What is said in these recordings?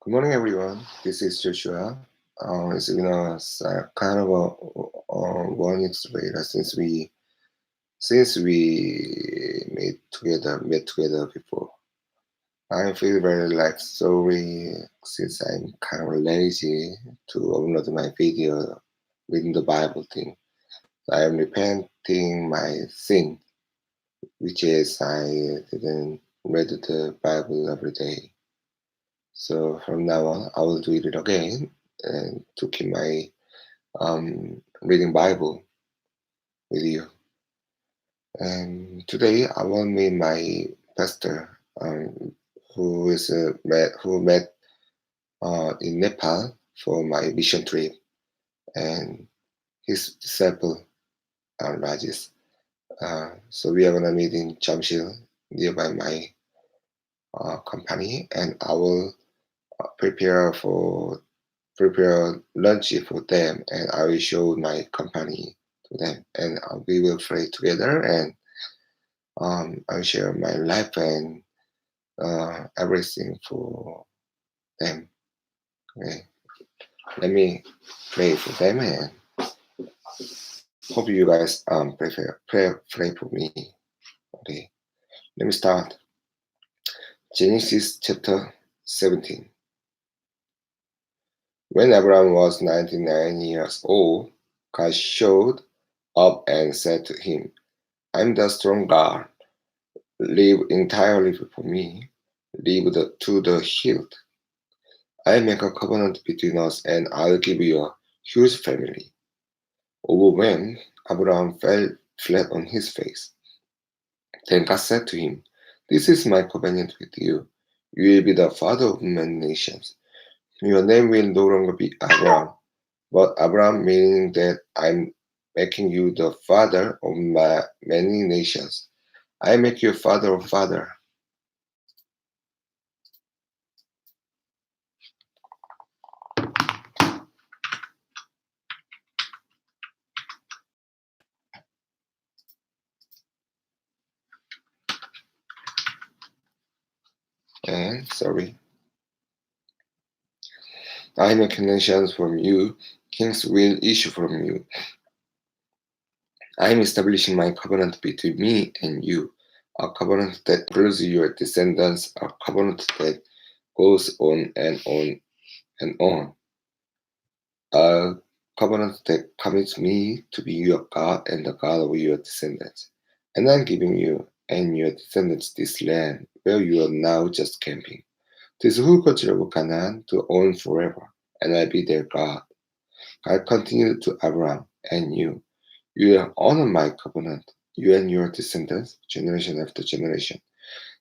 Good morning, everyone. This is Joshua. It's been kind of a 1 week later since we met together before. I feel very like sorry since I'm kind of lazy to upload my video reading the Bible thing. I am repenting my sin, which is I didn't read the Bible every day. So from now on, I will do it again and to keep my reading Bible with you. And today I will meet my pastor, who met in Nepal for my mission trip, and his disciple Rajesh. So we are gonna meet in Jamshid nearby my company, and I will prepare lunch for them, and I will show my company to them, and we will pray together, and I will share my life and everything for them. Okay, let me pray for them, and hope you guys pray for me. Okay, let me start. Genesis chapter 17. When Abraham was 99 years old, God showed up and said to him, I'm the strong God. Live entirely for me. To the hilt. I make a covenant between us, and I'll give you a huge family. Overwhelmed, Abraham fell flat on his face. Then God said to him, This is my covenant with you. You will be the father of many nations. Your name will no longer be Abraham, but Abraham, meaning that I'm making you the father of many nations. I make you father of father. And sorry, I make nations from you, kings will issue from you. I am establishing my covenant between me and you, a covenant that includes your descendants, a covenant that goes on and on and on, a covenant that commits me to be your God and the God of your descendants. And I'm giving you and your descendants this land where you are now just camping. This whole country of Canaan to own forever, and I'll be their God. God continued to Abraham and you. You will honor my covenant, you and your descendants, generation after generation.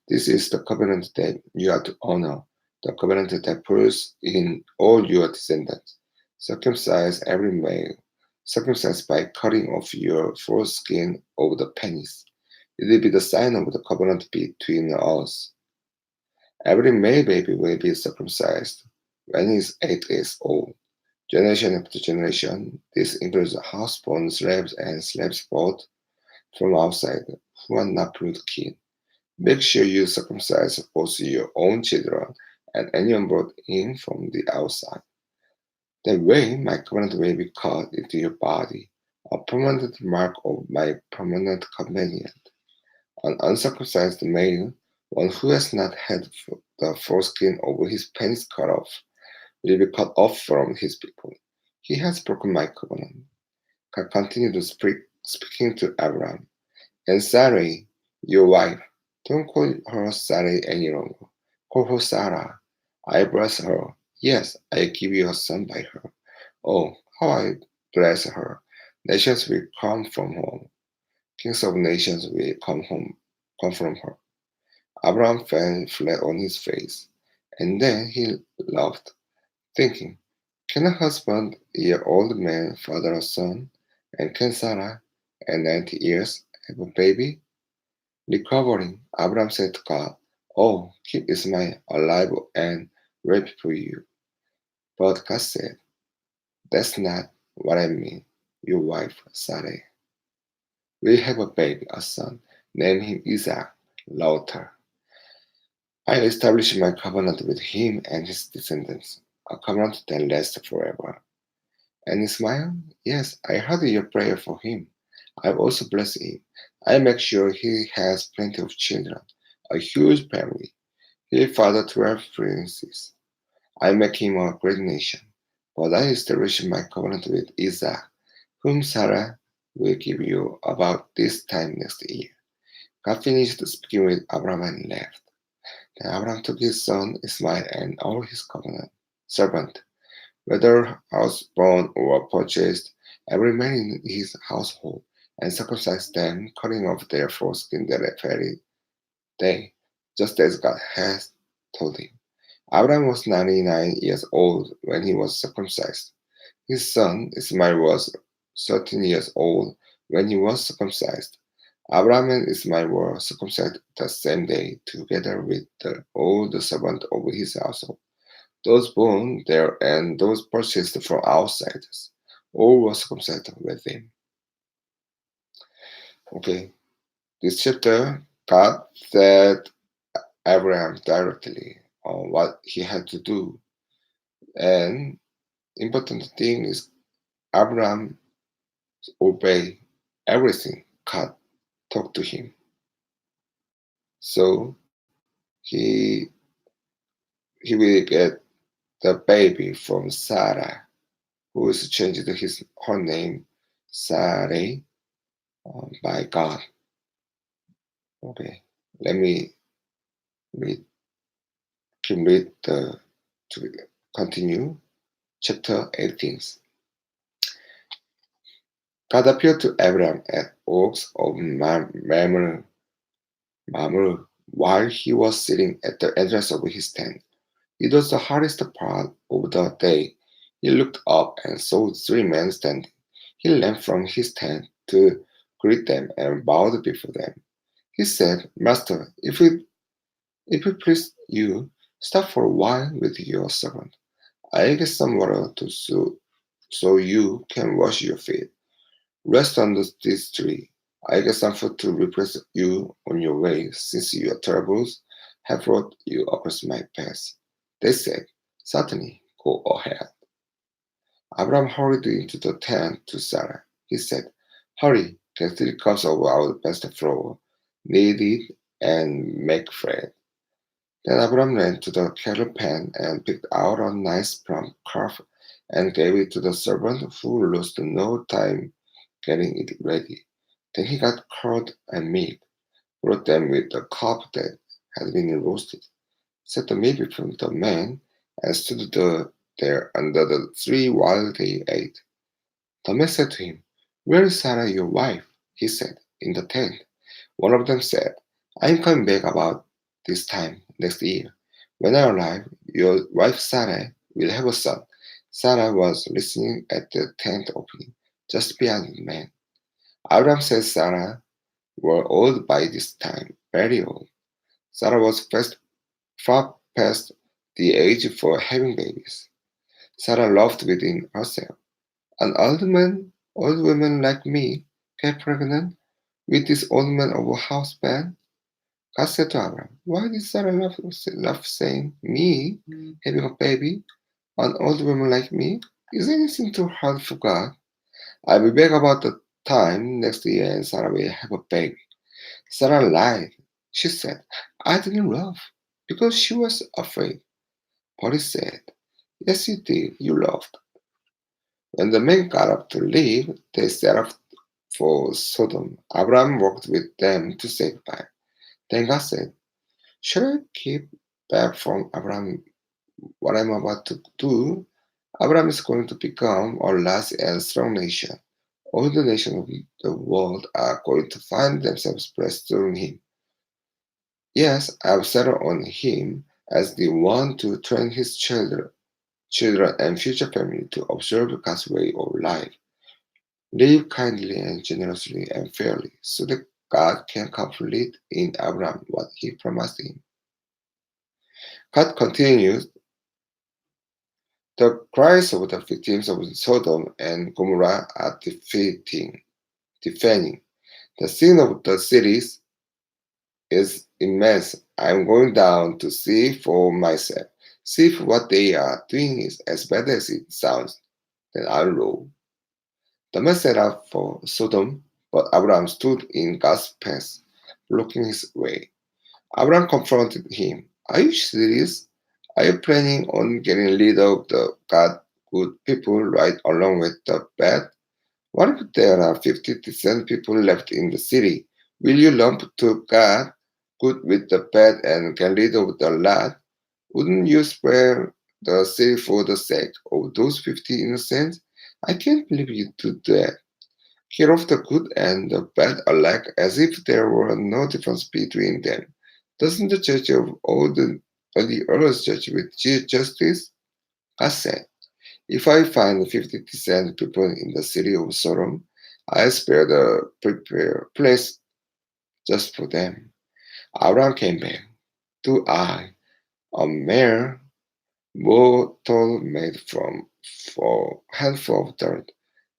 This is the covenant that you are to honor, the covenant that puts in all your descendants. Circumcise every male, circumcise by cutting off your foreskin of the penis. It will be the sign of the covenant between us. Every male baby will be circumcised when he is 8 days old. Generation after generation, this includes house-born slaves and slaves bought from outside who are not blood kin. Make sure you circumcise both your own children and anyone brought in from the outside. That way, my covenant will be cut into your body, a permanent mark of my permanent companion. An uncircumcised male, one who has not had the foreskin over his penis cut off, will be cut off from his people. He has broken my covenant. God continued to speaking to Abraham. And Sarai, your wife, don't call her Sarai any longer. Call her Sarah. I bless her. Yes, I give you a son by her. Oh, how I bless her. Nations will come from home. Kings of nations will come from her. Abraham fell flat on his face, and then he laughed, thinking, can a husband-year-old man father a son? And can Sarah, at 90 years, have a baby? Recovering, Abraham said to God, Oh, keep Ismail alive and ready for you. But God said, That's not what I mean. Your wife, Sarah, will have a baby, a son. Name him Isaac, later. I will establish my covenant with him and his descendants, a covenant that lasts forever. And he smiled, yes, I heard your prayer for him. I will also bless him. I make sure he has plenty of children, a huge family. He fathered 12 princes. I make him a great nation. But I establish my covenant with Isaac, whom Sarah will give you about this time next year. God finished speaking with Abraham and left. Then Abraham took his son Ismail and all his covenant servant, whether house-born or purchased, every man in his household, and circumcised them, cutting off their foreskin that very day, just as God had told him. Abraham was 99 years old when he was circumcised. His son Ismail was 13 years old when he was circumcised. Abraham and Ismail were circumcised the same day, together with all the servants of his household, those born there and those purchased from outsiders. All were circumcised with him. Okay, this chapter, God said Abraham directly on what he had to do, and important thing is Abraham obey everything God talked to him. So he he will get the baby from Sarah, who is changed her name Sarai by God. Okay, let me read, can read to continue. Chapter 18. God appeared to Abraham at Oaks of Mamre while he was sitting at the entrance of his tent. It was the hardest part of the day. He looked up and saw three men standing. He leaned from his tent to greet them and bowed before them. He said, Master, if it please you, stop for a while with your servant. I get some water to so you can wash your feet. Rest under this tree. I get some food to refresh you on your way, since your troubles have brought you across my path. They said, Certainly, go ahead. Abraham hurried into the tent to Sarah. He said, Hurry, get 3 cups of our best flour, knead it, and make bread. Then Abraham ran to the kettle pan and picked out a nice plump calf and gave it to the servant, who lost no time getting it ready. Then he got curd and meat, brought them with the calf that had been roasted, set the meat before the men, and stood there under the tree while they ate. The man said to him, Where is Sarah your wife? He said, In the tent. One of them said, I am coming back about this time next year. When I arrive, your wife Sarah will have a son. Sarah was listening at the tent opening, just beyond the man. Abraham said Sarah were old by this time, very old. Sarah was far past the age for having babies. Sarah laughed within herself. An old woman like me, get pregnant with this old man of a house band? God said to Abraham, Why did Sarah laugh saying, Me having a baby? An old woman like me? Is anything too hard for God? I'll be back about the time next year and Sarah will have a baby. Sarah lied. She said, I didn't laugh because she was afraid. But he said, Yes, you did. You laughed. When the men got up to leave, they set off for Sodom. Abraham walked with them to say goodbye. Then God said, Should I keep back from Abraham what I'm about to do? Abraham is going to become a large and strong nation. All the nations of the world are going to find themselves blessed through him. Yes, I've settled on him as the one to train his children and future family to observe God's way of life. Live kindly and generously and fairly, so that God can complete in Abraham what he promised him. God continues, the cries of the victims of Sodom and Gomorrah are deafening. The sin of the cities is immense. I'm going down to see for myself. See if what they are doing is as bad as it sounds. Then I'll roll. The man set out for Sodom, but Abraham stood in God's path, blocking his way. Abraham confronted him. Are you serious? Are you planning on getting rid of the God good people right along with the bad? What if there are 50 decent people left in the city? Will you lump to God good with the bad and get rid of the lot? Wouldn't you spare the city for the sake of those 50 innocents? I can't believe you do that. Kill off the good and the bad alike as if there were no difference between them. Doesn't the judge of all the earth judge with justice? I said, if I find 50 decent people in the city of Sodom, I spare the prepare place just for them. Abraham came back. Do I, a mere mortal made from for handful of dirt,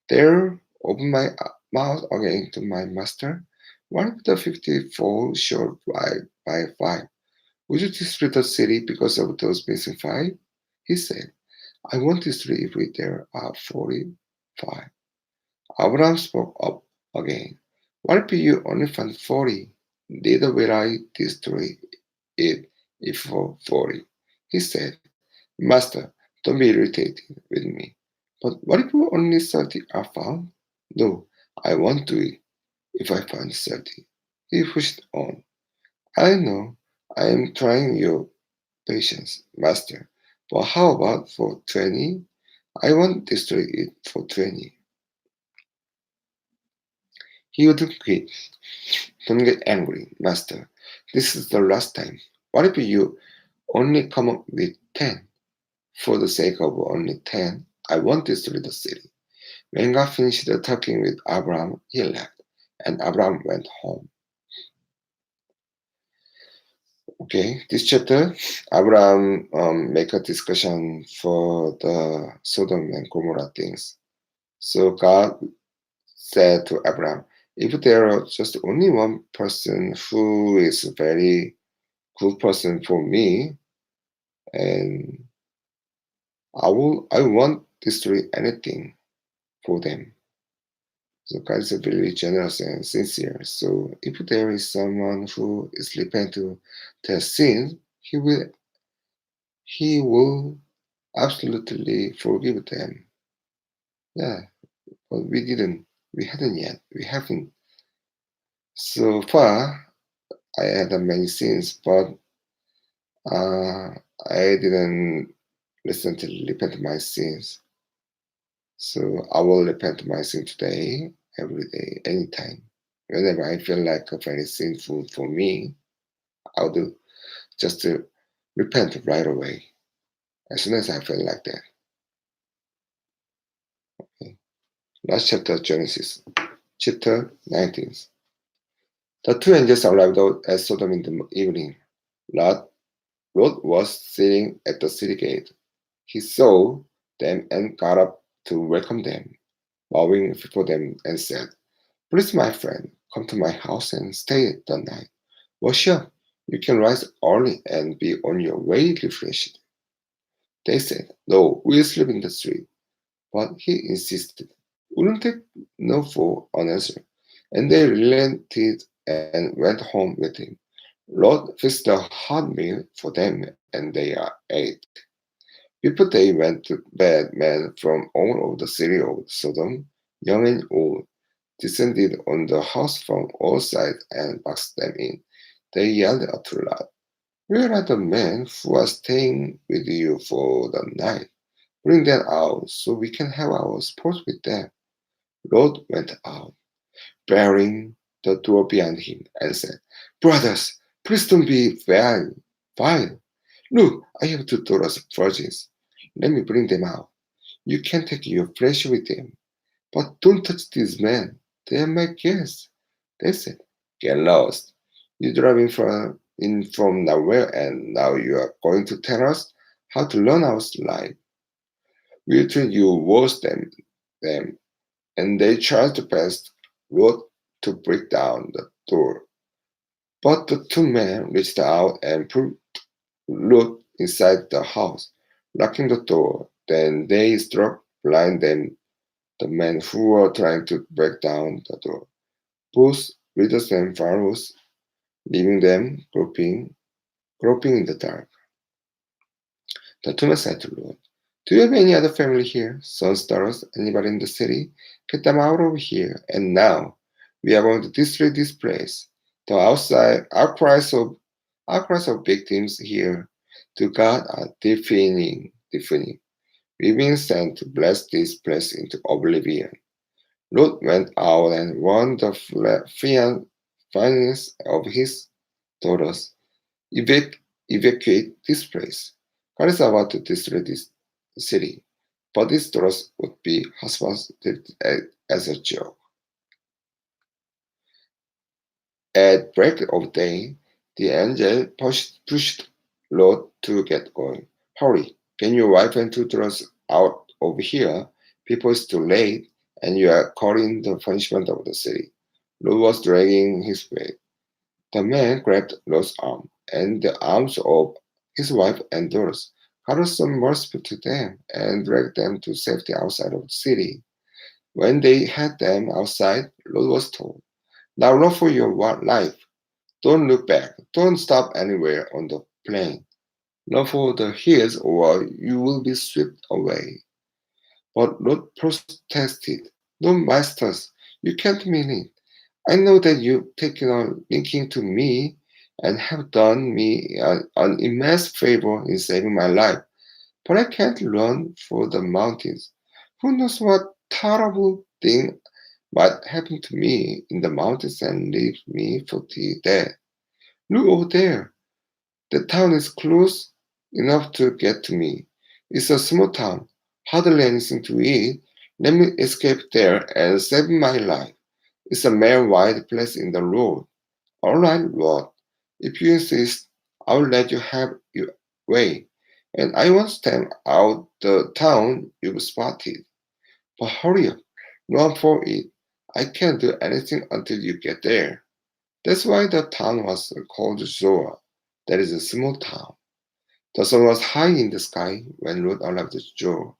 dare open my mouth again to my master? One of the 50 fall short by 5. Would you destroy the city because of those missing 5? He said, I won't destroy if there are 45. Abraham spoke up again. What if you only find 40? Neither will I destroy it if for 40. He said, Master, don't be irritated with me. But what if only 30 are found? No, I won't do it if I find 30. He pushed on. I know I am trying your patience, Master. But how about for 20? I won't destroy it for 20. He wouldn't quit. Don't get angry, Master. This is the last time. What if you only come up with 10? For the sake of only 10, I won't destroy the city. When God finished talking with Abraham, he left, and Abraham went home. Okay, this chapter, Abraham make a discussion for the Sodom and Gomorrah things. So God said to Abraham, if there are just only one person who is a very good person for me, and I won't destroy anything for them. So God is very generous and sincere. So if there is someone who is repent to their sin, he will absolutely forgive them. Yeah, but we didn't. We hadn't yet. We haven't. So far, I had many sins, but uh, I didn't recently repent my sins. So I will repent my sin today, every day, anytime. Whenever I feel like a very sinful for me, I'll do just to repent right away as soon as I feel like that. Okay. Last chapter, Genesis, chapter 19. The two angels arrived at Sodom in the evening. Lot, Lot was sitting at the city gate. He saw them and got up to welcome them, bowing before them and said, Please, my friend, come to my house and stay the night. Well, sure, you can rise early and be on your way refreshed. They said, No, we'll sleep in the street. But he insisted. Wouldn't take no for an answer. And they relented and went home with him. Lord fixed a hot meal for them, and they ate. Before they went to bed, men from all over the city of Sodom, young and old, descended on the house from all sides and boxed them in. They yelled out loud, Where are the men who are staying with you for the night? Bring them out so we can have our sport with them. Lot went out, barring the door behind him, and said, Brothers, please don't be vile. Look, I have two daughters, virgins. Let me bring them out. You can take your flesh with them, but don't touch these men. They are my guests. They said, Get lost. You drive in from nowhere, and now you are going to tell us how to learn our life. We treat you worse than them. And they charged past Lot to break down the door. But the two men reached out and put Lot inside the house, locking the door. Then they struck blind the men who were trying to break down the door. Both readers and Pharaohs, leaving them groping in the dark. The two men said to Lot, "Do you have any other family here? Sons, daughters, anybody in the city? Get them out of here. And now we are going to destroy this place. The outside outcries of victims here to God are deafening. We've been sent to bless this place into oblivion." Lot went out and warned the finance of his daughters, Evac- evacuate this place. God is about to destroy this city, but his daughters would be husbands as a joke. At break of day, the angel pushed Lot to get going. "Hurry, get your wife and two daughters out of here before it's too late and you are caught in the punishment of the city." Lot was dragging his way. The man grabbed Lot's arm, and the arms of his wife and daughters. God was so merciful to them and dragged them to safety outside of the city. When they had them outside, Lot was told, "Now run for your life. Don't look back. Don't stop anywhere on the plain. Run for the hills or you will be swept away." But Lot protested, "No, masters, you can't mean it. I know that you've taken a liking to me and have done me an immense favor in saving my life, but I can't run for the mountains. Who knows what terrible thing might happen to me in the mountains and leave me for dead. Look over there. The town is close enough to get to me. It's a small town, hardly anything to eat. Let me escape there and save my life. It's a mere wide place in the road." "All right, Lord. If you insist, I'll let you have your way. And I won't stamp out the town you've spotted. But hurry up, run for it. I can't do anything until you get there." That's why the town was called Zoar. That is a small town. The sun was high in the sky when Lot arrived at Zoar.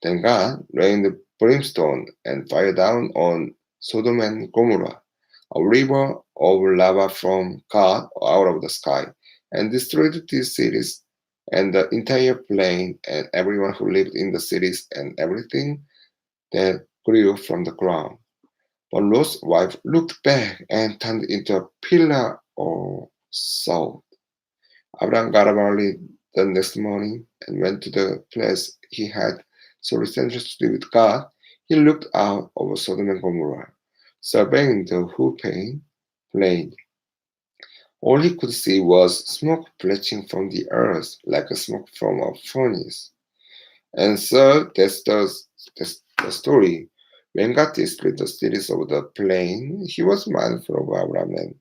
Then God rained brimstone and fire down on Sodom and Gomorrah, a river of lava from God out of the sky, and destroyed these cities and the entire plain and everyone who lived in the cities and everything that grew from the ground. But Lot's wife looked back and turned into a pillar of salt. Abraham got up early the next morning and went to the place he had so recently stood with God. He looked out over Sodom and Gomorrah, surveying the Hupane plain. All he could see was smoke belching from the earth like a smoke from a furnace. And so that's the story. When God destroyed the cities of the plain, he was mindful of Abraham and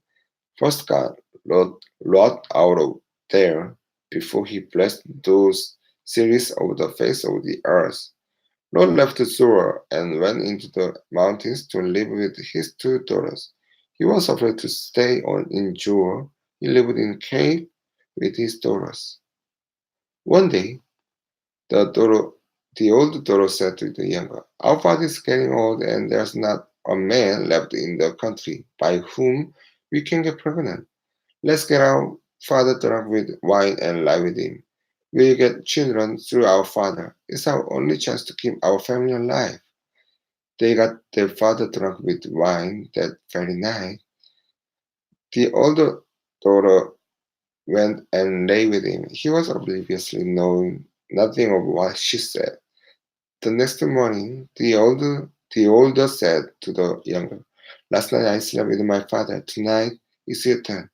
first God Lot out of there before he blessed those cities over the face of the earth. Lot left Zoar and went into the mountains to live with his two daughters. He was afraid to stay on in Zoar. He lived in a cave with his daughters. One day, the daughter, the older daughter said to the younger, "Our father is getting old, and there's not a man left in the country by whom we can get pregnant. Let's get our father drunk with wine and lie with him. We'll get children through our father. It's our only chance to keep our family alive." They got their father drunk with wine that very night. The older daughter went and lay with him. He was obliviously knowing nothing of what she said. The next morning, the older said to the younger, "Last night I slept with my father. Tonight is your turn.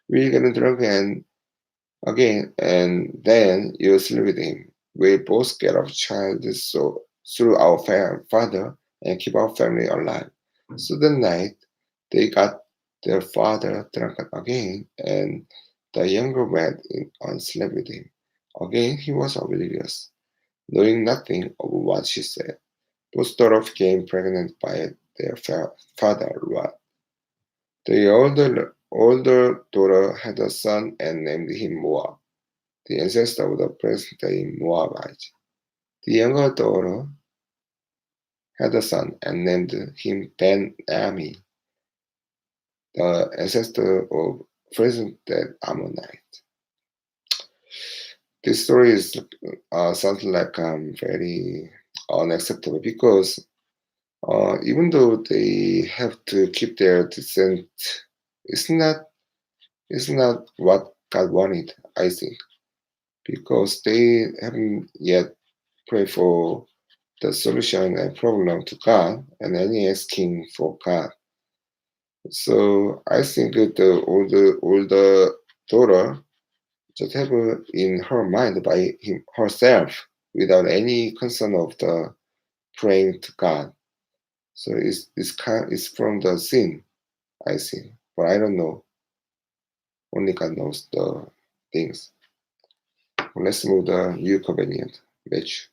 We'll get drunk again, and then you sleep with him. We both get our child so through our father and keep our family alive." So the night they got their father drunk again, and the younger went in and slept with him. Again he was oblivious, knowing nothing of what she said. Both daughters became pregnant by their father, Lot. The older daughter had a son and named him Moab, the ancestor of the present-day Moabites. The younger daughter had a son and named him Ben-Ami, the ancestor of present-day Ammonite. This story is sounds like very unacceptable because even though they have to keep their descent, it's not it's not what God wanted, I think, because they haven't yet prayed for the solution and problem to God and only asking for God. So I think that the older daughter just have in her mind by herself without any concern of the praying to God. So it's from the sin, I think. But I don't know. Only God knows the things. Let's move the new covenant, Matthew.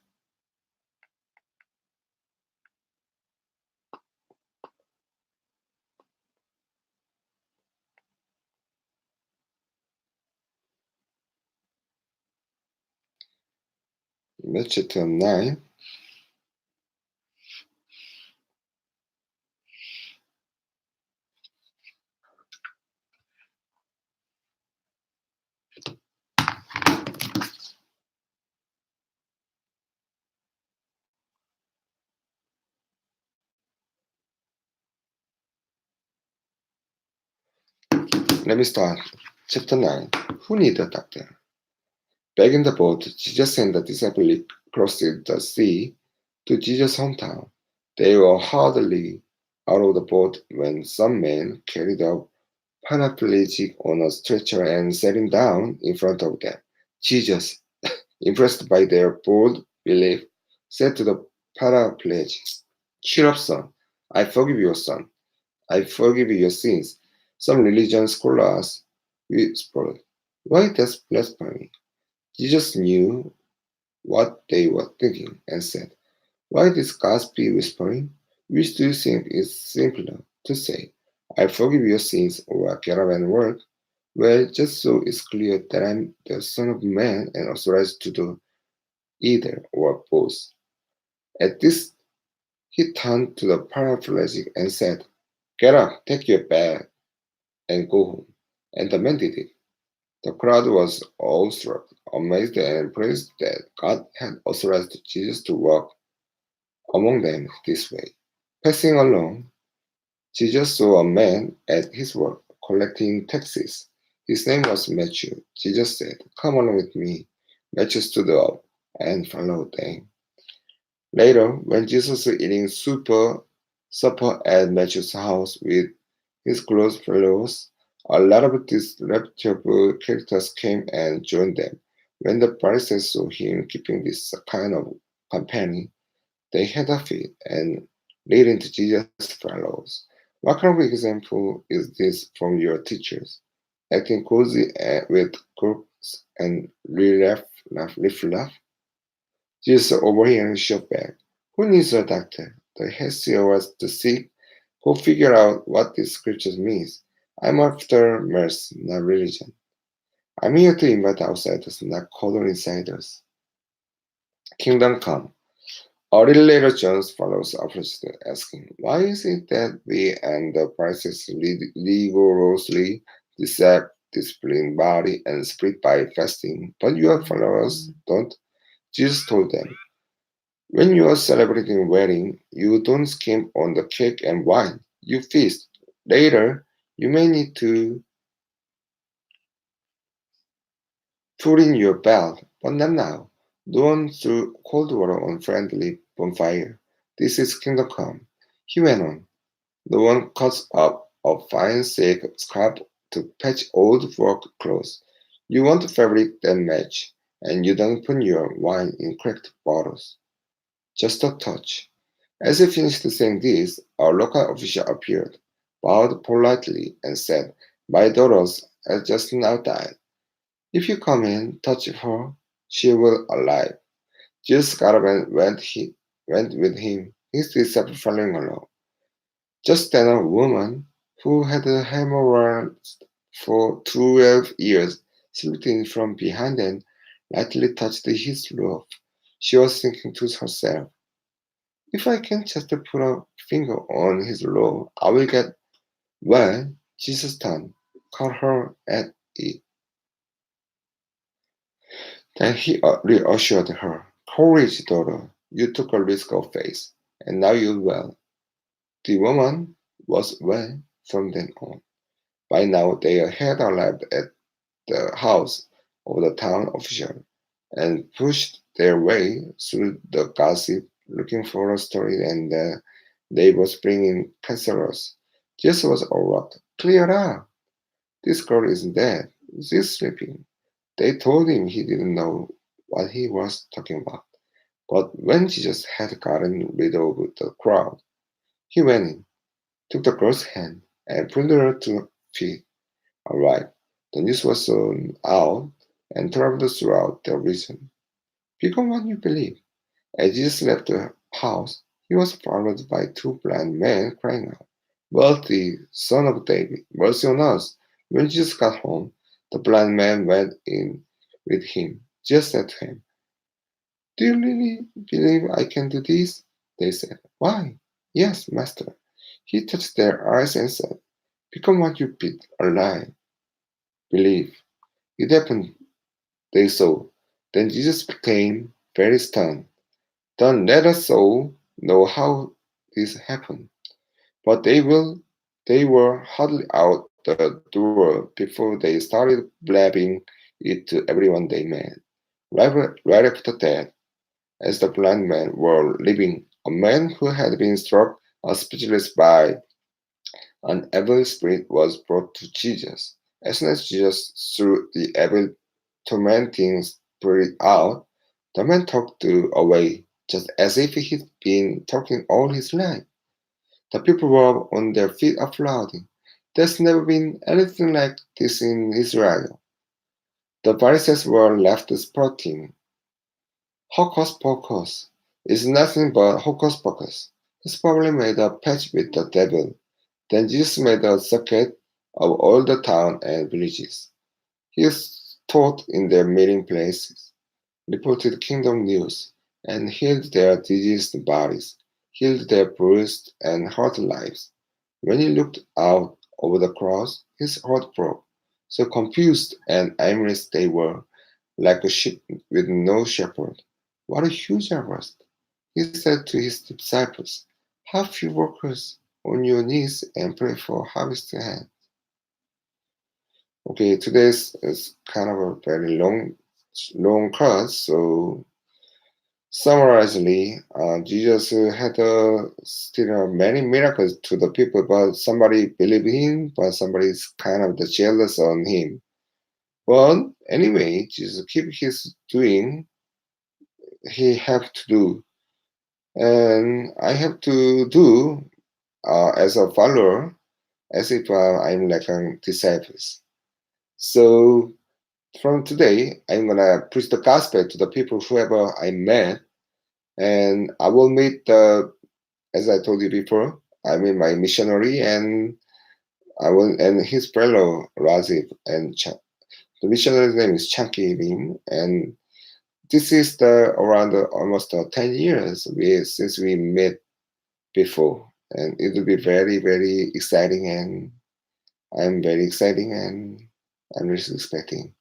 Matthew chapter 9. Let me start. Chapter 9. Who need a doctor? Back in the boat, Jesus and the disciples crossed the sea to Jesus' hometown. They were hardly out of the boat when some men carried a paraplegic on a stretcher and sat him down in front of them. Jesus, impressed by their bold belief, said to the paraplegic, "Cheer up, son. I forgive your son. I forgive your sins." Some religion scholars whispered, "Why that's blasphemy?" Jesus knew what they were thinking and said, "Why this gossipy whispering? Which do you think is simpler to say, 'I forgive your sins,' or 'Get up and work'? Well, just so it's clear that I'm the Son of Man and authorized to do either or both." At this, he turned to the paraplegic and said, "Get up, take your bed, and go home." And the man did it. The crowd was awestruck, amazed, and praised that God had authorized Jesus to walk among them this way. Passing along, Jesus saw a man at his work collecting taxes. His name was Matthew. Jesus said, "Come along with me." Matthew stood up and followed them. Later, when Jesus was eating supper at Matthew's house with his close fellows, a lot of disreputable characters came and joined them. When the Pharisees saw him keeping this kind of company, they had a fit and laid into Jesus' fellows. What kind of example is this from your teachers? Acting cozy with groups and riff-raff? Jesus overhearing shot back. "Who needs a doctor? The healthier was the sick. Go figure out what this scripture means. I'm after mercy, not religion. I'm here to invite outsiders, not cold insiders. Kingdom come." A little later, John's followers approached, asking, "Why is it that we and the Pharisees rigorously discipline body and spirit by fasting, but your followers don't?" Jesus told them, "When you are celebrating a wedding, you don't skimp on the cake and wine. You feast. Later, you may need to put in your belt, but not now. Don't throw cold water on friendly bonfire. This is kingdom come." He went on. "No one cuts up a fine silk scarf to patch old work clothes. You want fabric that match, and you don't put your wine in cracked bottles. Just a touch." As he finished saying this, a local official appeared, bowed politely, and said, "My daughter has just now died. If you come in, touch her, she will alive." Jesus got up and went with him, his disciples following along. Just then a woman who had hemorrhaged For 12 years, slipped in from behind and lightly touched his roof. She was thinking to herself, if I can just put a finger on his roof, I will get well. Jesus turned, caught her at it. Then he reassured her, courage, daughter. You took a risk of faith, and now you're well. The woman was well from then on. By now, they had arrived at the house of the town official and pushed their way through the gossip, looking for a story and the neighbors bringing pencilers. Jesus was aroused. Clear up! This girl isn't dead. She's sleeping. They told him he didn't know what he was talking about. But when Jesus had gotten rid of the crowd, he went in, took the girl's hand, and pulled her to her feet. All right. The news was soon out and traveled throughout the region. Become what you believe. As Jesus left the house, he was followed by two blind men crying out, Wealthy, son of David, mercy on us. When Jesus got home, the blind men went in with him. Jesus said to him, do you really believe I can do this? They said, why? Yes, master. He touched their eyes and said, become what you alive. Believe. It happened, they saw. Then Jesus became very stunned. Don't let us all know how this happened. But they were hardly out the door before they started blabbing it to everyone they met. Right after that, as the blind men were leaving, a man who had been struck speechless by an evil spirit was brought to Jesus. As soon as Jesus threw the evil tormenting spirit out, the man talked away, just as if he'd been talking all his life. The people were on their feet applauding. There's never been anything like this in Israel. The Pharisees were left spouting, Hocus pocus is nothing but hocus pocus. He's probably made a patch with the devil. Then Jesus made a circuit of all the town and villages. He taught in their meeting places, reported kingdom news, and healed their diseased bodies, healed their bruised and hurt lives. When he looked out over the crowds, his heart broke. So confused and aimless they were, like a sheep with no shepherd. What a huge harvest! He said to his disciples, have few workers on your knees and pray for harvest ahead. Okay, today's is kind of a very long class, so summarizingly, Jesus had still many miracles to the people, but somebody believed him, but somebody's kind of the jealous on him. But anyway, Jesus keep his doing he have to do, and I have to do as a follower, as if I'm like a disciples. So from today, I'm gonna preach the gospel to the people whoever I met, and I will meet the as I told you before, I mean my missionary and I will and his fellow Raziv and the missionary's name is Chanki Lim, and this is the around almost 10 years since we met before, and it will be very exciting, and I'm very exciting, and I'm really expecting.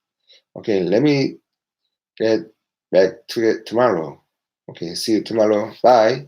Okay, let me get back to it tomorrow. Okay, see you tomorrow. Bye.